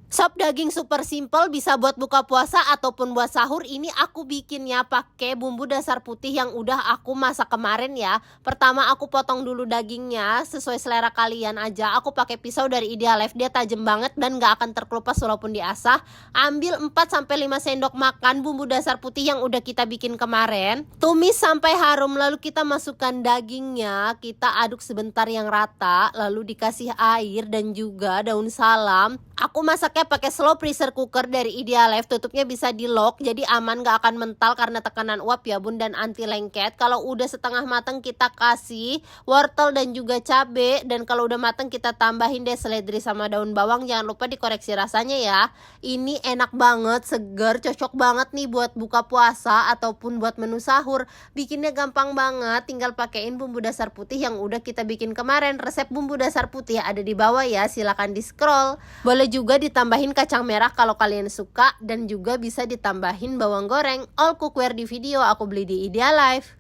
Sop daging super simple, bisa buat buka puasa ataupun buat sahur. Ini aku bikinnya pakai bumbu dasar putih yang udah aku masak kemarin ya. Pertama aku potong dulu dagingnya sesuai selera kalian aja. Aku pakai pisau dari Idealife, dia tajam banget dan gak akan terkelupas walaupun diasah. Ambil 4-5 sendok makan bumbu dasar putih yang udah kita bikin kemarin. Tumis sampai harum, lalu kita masukkan dagingnya. Kita aduk sebentar yang rata, lalu dikasih air dan juga daun salam. Aku masaknya pakai slow pressure cooker dari Idealife, tutupnya bisa di lock jadi aman, gak akan mental karena tekanan uap ya bun, dan anti lengket. Kalau udah setengah matang kita kasih wortel dan juga cabe, dan kalau udah matang kita tambahin deh seledri sama daun bawang. Jangan lupa dikoreksi rasanya ya. Ini enak banget, seger, cocok banget nih buat buka puasa ataupun buat menu sahur. Bikinnya gampang banget, tinggal pakein bumbu dasar putih yang udah kita bikin kemarin. Resep bumbu dasar putih ada di bawah ya, silahkan di scroll. Boleh juga ditambahin kacang merah kalau kalian suka, dan juga bisa ditambahin bawang goreng. All cookware di video aku beli di Idealife.